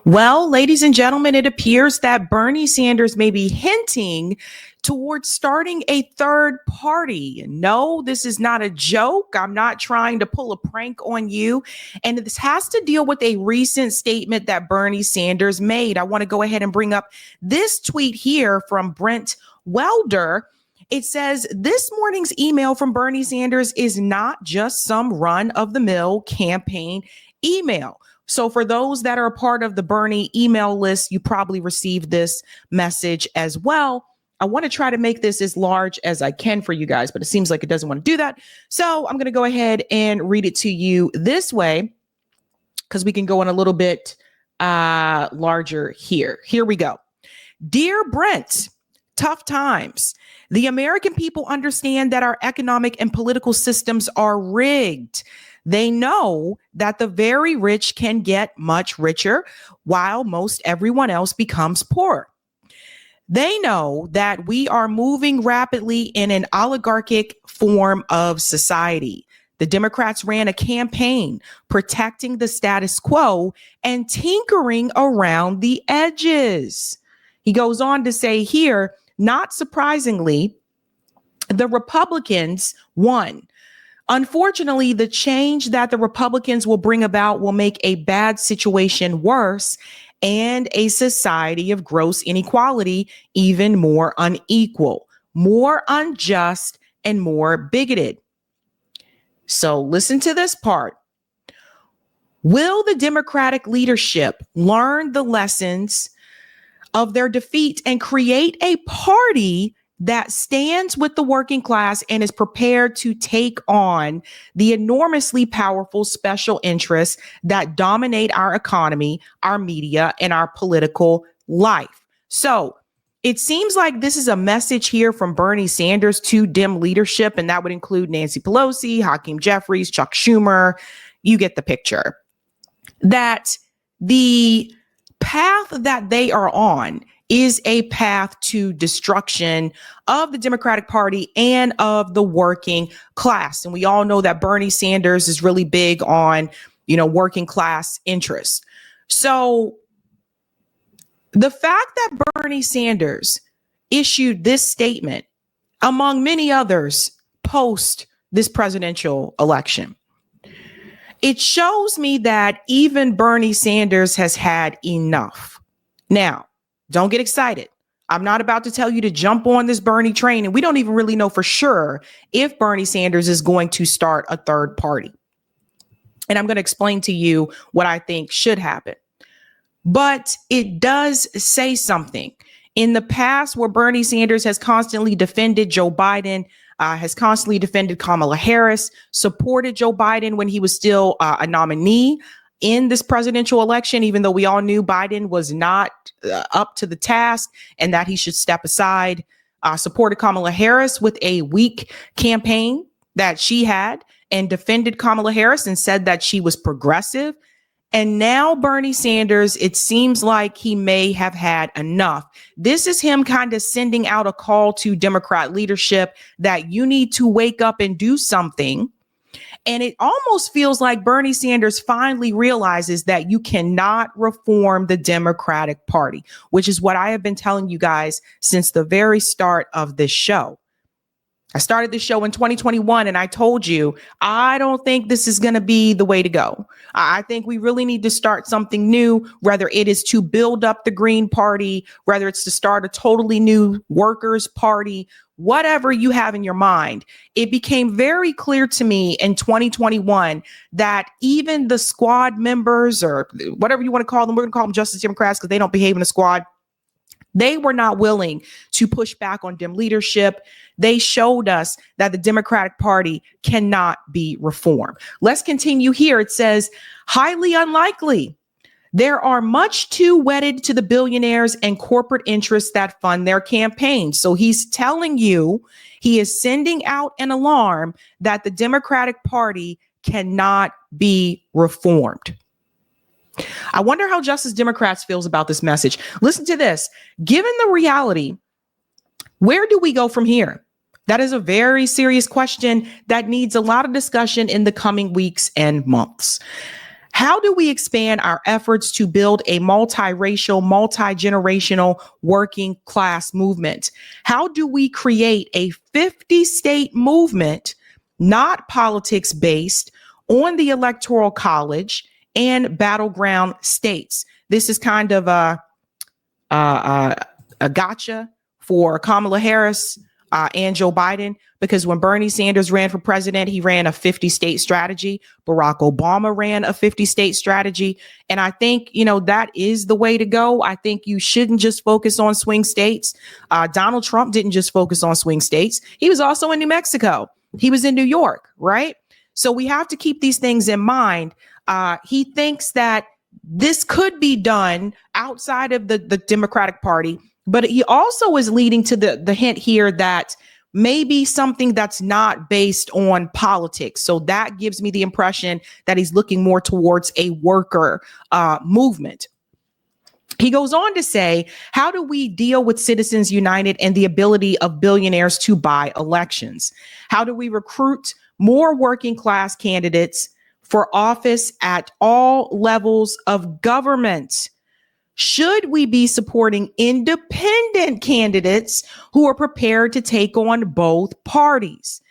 Well, ladies and gentlemen, it appears that Bernie Sanders may be hinting towards starting a third party. No, this is not a joke. I'm not trying to pull a prank on you. And this has to deal with a recent statement that Bernie Sanders made. I want to go ahead and bring up this tweet here from Brent Welder. It says, this morning's email from Bernie Sanders is not just some run-of-the-mill campaign email. So for those that are a part of the Bernie email list, you probably received this message as well. I want to try to make this as large as I can for you guys, but it seems like it doesn't want to do that. So I'm going to go ahead and read it to you this way because we can go in a little bit larger here. Here we go. Dear Brent, tough times. The American people understand that our economic and political systems are rigged. They know that the very rich can get much richer while most everyone else becomes poor. They know that we are moving rapidly in an oligarchic form of society. The Democrats ran a campaign protecting the status quo and tinkering around the edges. He goes on to say here, not surprisingly, the Republicans won. Unfortunately, the change that the Republicans will bring about will make a bad situation worse and a society of gross inequality even more unequal, more unjust, and more bigoted. So listen to this part. Will the Democratic leadership learn the lessons of their defeat and create a party that stands with the working class and is prepared to take on the enormously powerful special interests that dominate our economy, our media, and our political life? So it seems like this is a message here from Bernie Sanders to Dem leadership, and that would include Nancy Pelosi, Hakeem Jeffries, Chuck Schumer. You get the picture. That the path that they are on is a path to destruction of the Democratic Party and of the working class. And we all know that Bernie Sanders is really big on, working class interests. So the fact that Bernie Sanders issued this statement, among many others, post this presidential election, it shows me that even Bernie Sanders has had enough. Now, don't get excited. I'm not about to tell you to jump on this Bernie train, and we don't even really know for sure if Bernie Sanders is going to start a third party. And I'm going to explain to you what I think should happen. But it does say something. In the past, where Bernie Sanders has constantly defended Joe Biden, has constantly defended Kamala Harris, supported Joe Biden when he was still a nominee in this presidential election, even though we all knew Biden was not up to the task and that he should step aside, supported Kamala Harris with a weak campaign that she had and defended Kamala Harris and said that she was progressive. And now Bernie Sanders, it seems like he may have had enough. This is him kind of sending out a call to Democrat leadership that you need to wake up and do something. And it almost feels like Bernie Sanders finally realizes that you cannot reform the Democratic Party, which is what I have been telling you guys since the very start of this show. I started this show in 2021 and I told you, I don't think this is going to be the way to go. I think we really need to start something new, whether it is to build up the Green Party, whether it's to start a totally new workers' party, whatever you have in your mind. It became very clear to me in 2021 that even the squad members, or whatever you want to call them, we're going to call them Justice Democrats because they don't behave in a squad. They were not willing to push back on Dem leadership. They showed us that the Democratic Party cannot be reformed. Let's continue here. It says, highly unlikely. There are much too wedded to the billionaires and corporate interests that fund their campaigns. So he's telling you, he is sending out an alarm that the Democratic Party cannot be reformed. I wonder how Justice Democrats feels about this message. Listen to this. Given the reality, where do we go from here? That is a very serious question that needs a lot of discussion in the coming weeks and months. How do we expand our efforts to build a multiracial, multi-generational working class movement? How do we create a 50-state movement, not politics based, on the Electoral College and battleground states? This is kind of a gotcha for Kamala Harris and Joe Biden, because when Bernie Sanders ran for president, he ran a 50-state strategy. Barack Obama ran a 50-state strategy. And I think, that is the way to go. I think you shouldn't just focus on swing states. Donald Trump didn't just focus on swing states. He was also in New Mexico. He was in New York, right? So we have to keep these things in mind. He thinks that this could be done outside of the Democratic Party, but he also is leading to the hint here that maybe something that's not based on politics. So that gives me the impression that he's looking more towards a worker movement. He goes on to say, how do we deal with Citizens United and the ability of billionaires to buy elections? How do we recruit more working class candidates for office at all levels of government? Should we be supporting independent candidates who are prepared to take on both parties?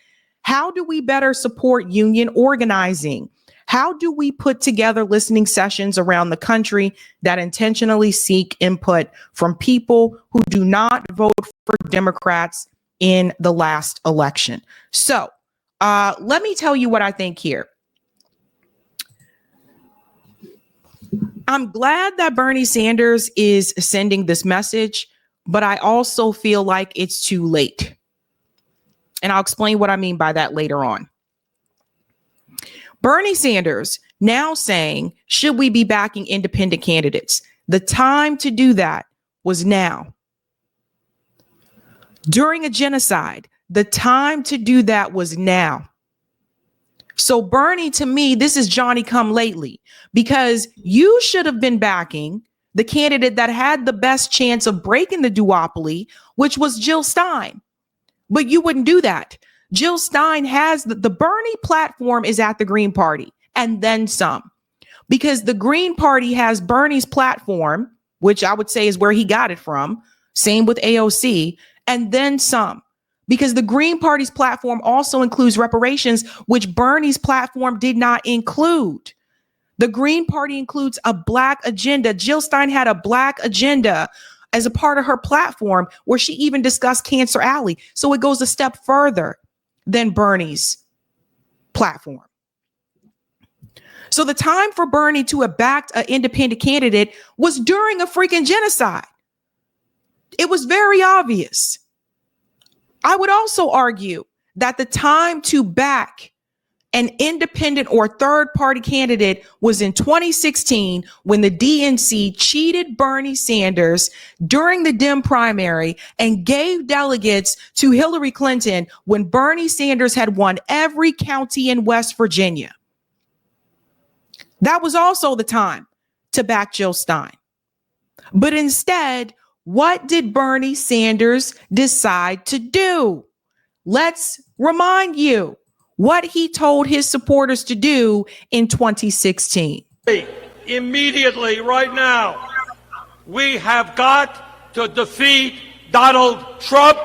How do we better support union organizing? How do we put together listening sessions around the country that intentionally seek input from people who do not vote for Democrats in the last election? So let me tell you what I think here. I'm glad that Bernie Sanders is sending this message, but I also feel like it's too late. And I'll explain what I mean by that later on. Bernie Sanders now saying, should we be backing independent candidates? The time to do that was now. During a genocide, the time to do that was now. So Bernie, to me, this is Johnny come lately, because you should have been backing the candidate that had the best chance of breaking the duopoly, which was Jill Stein. But you wouldn't do that. Jill Stein has the Bernie platform is at the Green Party and then some, because the Green Party has Bernie's platform, which I would say is where he got it from. Same with AOC, and then some. Because the Green Party's platform also includes reparations, which Bernie's platform did not include. The Green Party includes a Black agenda. Jill Stein had a Black agenda as a part of her platform, where she even discussed Cancer Alley. So it goes a step further than Bernie's platform. So the time for Bernie to have backed an independent candidate was during a freaking genocide. It was very obvious. I would also argue that the time to back an independent or third party candidate was in 2016, when the DNC cheated Bernie Sanders during the Dem primary and gave delegates to Hillary Clinton when Bernie Sanders had won every county in West Virginia. That was also the time to back Jill Stein. But instead, what did Bernie Sanders decide to do? Let's remind you what he told his supporters to do in 2016. Immediately, right now, we have got to defeat Donald Trump.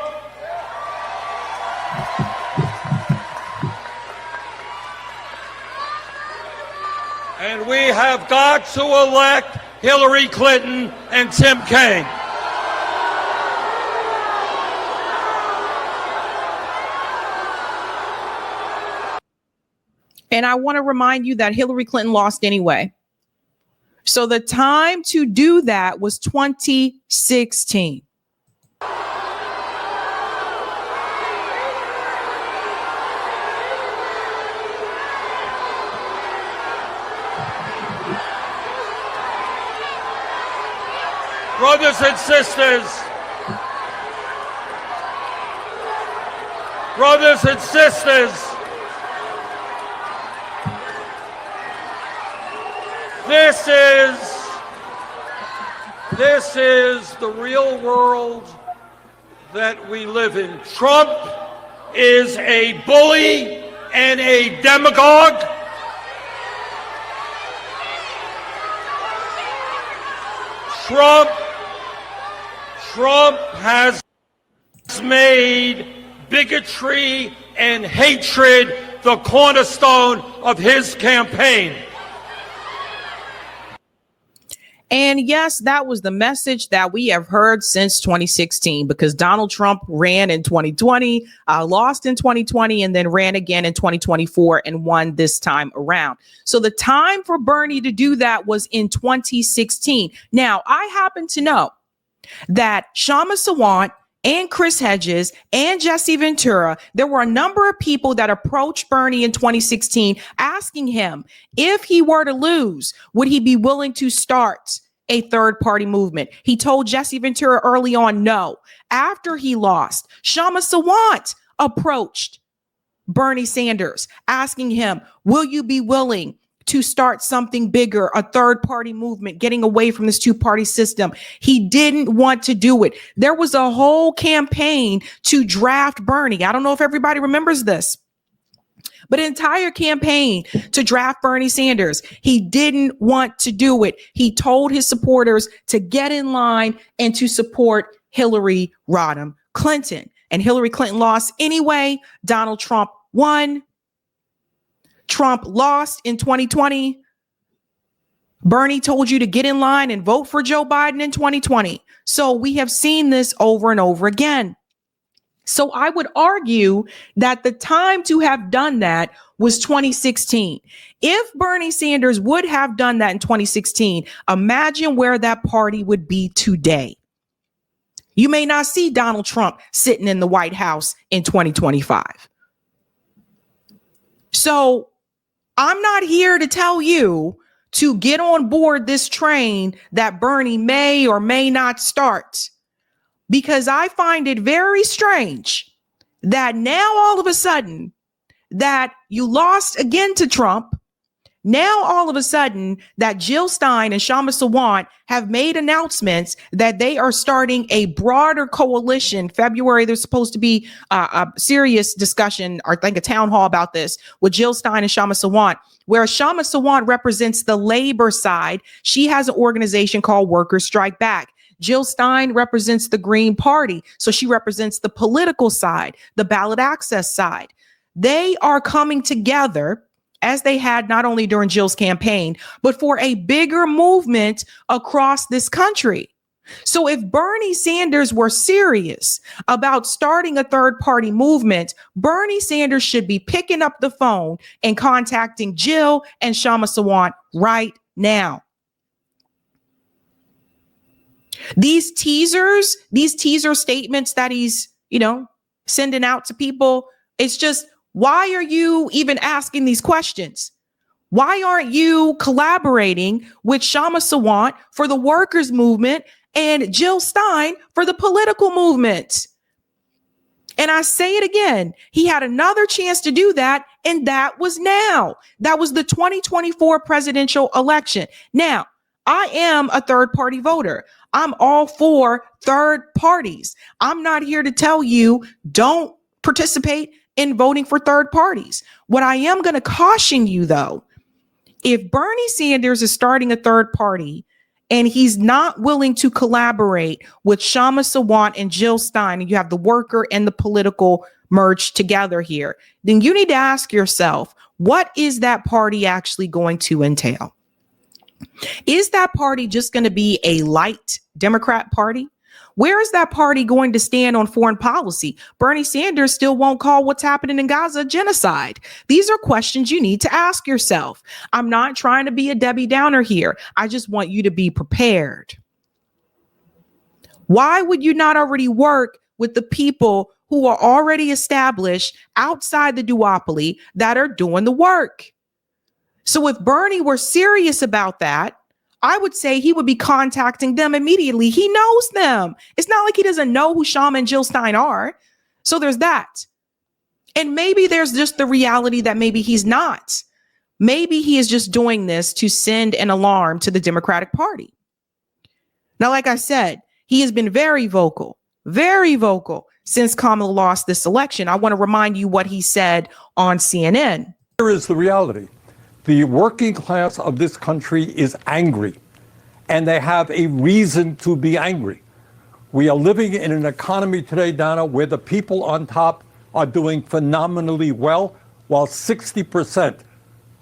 And we have got to elect Hillary Clinton and Tim Kaine. And I want to remind you that Hillary Clinton lost anyway. So the time to do that was 2016. Brothers and sisters, this is the real world that we live in. Trump is a bully and a demagogue. Trump has made bigotry and hatred the cornerstone of his campaign. And yes, that was the message that we have heard since 2016, because Donald Trump ran in 2020, lost in 2020, and then ran again in 2024 and won this time around. So the time for Bernie to do that was in 2016. Now, I happen to know that Shama Sawant and Chris Hedges and Jesse Ventura, there were a number of people that approached Bernie in 2016 asking him if he were to lose, would he be willing to start a third party movement? He told Jesse Ventura early on, no. After he lost, Shama Sawant approached Bernie Sanders asking him, will you be willing to start something bigger, a third party movement, getting away from this two-party system? He didn't want to do it. There was a whole campaign to draft Bernie. I don't know if everybody remembers this, but an entire campaign to draft Bernie Sanders. He didn't want to do it. He told his supporters to get in line and to support Hillary Rodham Clinton. And Hillary Clinton lost anyway. Donald Trump won. Trump lost in 2020. Bernie told you to get in line and vote for Joe Biden in 2020. So we have seen this over and over again. So I would argue that the time to have done that was 2016. If Bernie Sanders would have done that in 2016, imagine where that party would be today. You may not see Donald Trump sitting in the White House in 2025. So I'm not here to tell you to get on board this train that Bernie may or may not start, because I find it very strange that now all of a sudden that you lost again to Trump, now all of a sudden that Jill Stein and Shama Sawant have made announcements that they are starting a broader coalition. February, there's supposed to be a serious discussion, or I think a town hall about this, with Jill Stein and Shama Sawant, where Shama Sawant represents the labor side. She has an organization called Workers Strike Back. Jill Stein represents the Green Party, so she represents the political side, the ballot access side. They are coming together, as they had not only during Jill's campaign, but for a bigger movement across this country. So if Bernie Sanders were serious about starting a third party movement, Bernie Sanders should be picking up the phone and contacting Jill and Shama Sawant right now. These teaser statements that he's, sending out to people, it's just, why are you even asking these questions? Why aren't you collaborating with Shama Sawant for the workers' movement and Jill Stein for the political movement? And I say it again, he had another chance to do that, and that was now. That was the 2024 presidential election. Now, I am a third party voter. I'm all for third parties. I'm not here to tell you don't participate in voting for third parties. What I am going to caution you, though, if Bernie Sanders is starting a third party and he's not willing to collaborate with Shama Sawant and Jill Stein, and you have the worker and the political merged together here, then you need to ask yourself, what is that party actually going to entail? Is that party just going to be a light Democrat party? Where is that party going to stand on foreign policy? Bernie Sanders still won't call what's happening in Gaza genocide. These are questions you need to ask yourself. I'm not trying to be a Debbie Downer here. I just want you to be prepared. Why would you not already work with the people who are already established outside the duopoly that are doing the work? So if Bernie were serious about that, I would say he would be contacting them immediately. He knows them. It's not like he doesn't know who Shama and Jill Stein are. So there's that. And maybe there's just the reality that maybe he's not. Maybe he is just doing this to send an alarm to the Democratic Party. Now, like I said, he has been very vocal since Kamala lost this election. I want to remind you what he said on CNN. Here is the reality. The working class of this country is angry. and they have a reason to be angry. We are living in an economy today, Donna, where the people on top are doing phenomenally well, while 60%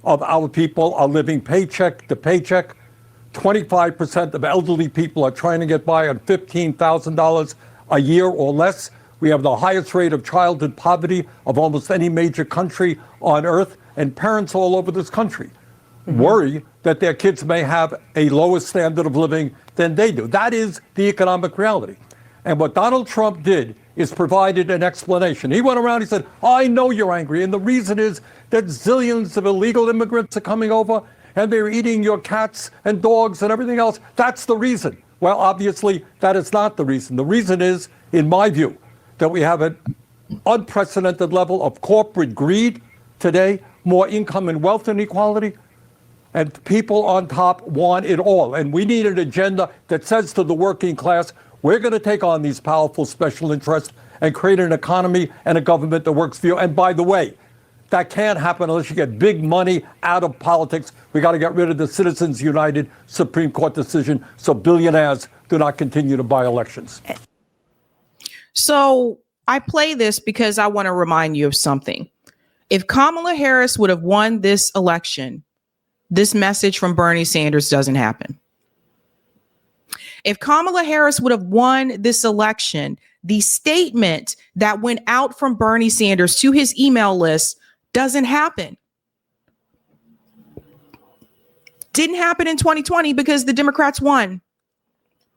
of our people are living paycheck to paycheck. 25% of elderly people are trying to get by on $15,000 a year or less. We have the highest rate of childhood poverty of almost any major country on earth, and parents all over this country worry that their kids may have a lower standard of living than they do. That is the economic reality. And what Donald Trump did is provided an explanation. He went around, he said, I know you're angry, and the reason is that zillions of illegal immigrants are coming over, and they're eating your cats and dogs and everything else. That's the reason. Well, obviously, that is not the reason. The reason is, in my view, that we have an unprecedented level of corporate greed today, more income and wealth inequality, and people on top want it all. And we need an agenda that says to the working class, we're going to take on these powerful special interests and create an economy and a government that works for you. And by the way, that can't happen unless you get big money out of politics. We got to get rid of the Citizens United Supreme Court decision so billionaires do not continue to buy elections. So I play this because I want to remind you of something. If Kamala Harris would have won this election, this message from Bernie Sanders doesn't happen. If Kamala Harris would have won this election, the statement that went out from Bernie Sanders to his email list doesn't happen. Didn't happen in 2020 because the Democrats won.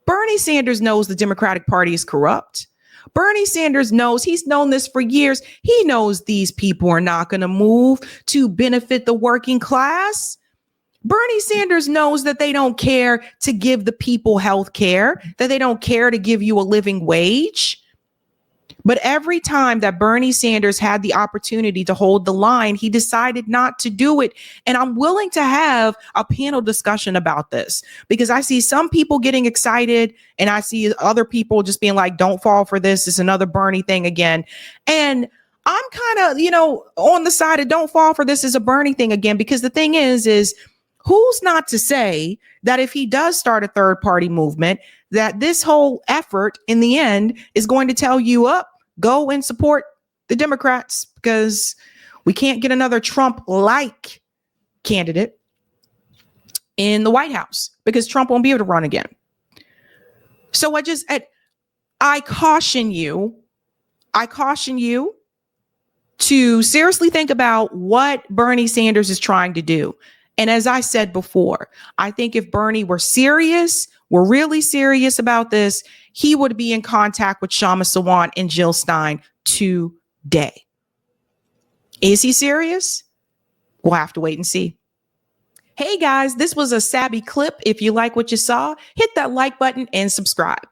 Bernie Sanders knows the Democratic Party is corrupt. Bernie Sanders knows, he's known this for years. He knows these people are not going to move to benefit the working class. Bernie Sanders knows that they don't care to give the people health care, that they don't care to give you a living wage. But every time that Bernie Sanders had the opportunity to hold the line, he decided not to do it. And I'm willing to have a panel discussion about this because I see some people getting excited and I see other people just being like, don't fall for this. It's another Bernie thing again. And I'm kind of, on the side of don't fall for this is a Bernie thing again, because the thing is who's not to say that if he does start a third party movement, that this whole effort in the end is going to tell you go and support the Democrats because we can't get another Trump-like candidate in the White House because Trump won't be able to run again. So I caution you to seriously think about what Bernie Sanders is trying to do. And as I said before, I think if Bernie were really serious about this, he would be in contact with Shama Sawant and Jill Stein today. Is he serious? We'll have to wait and see. Hey guys, this was a Sabby clip. If you like what you saw, hit that like button and subscribe.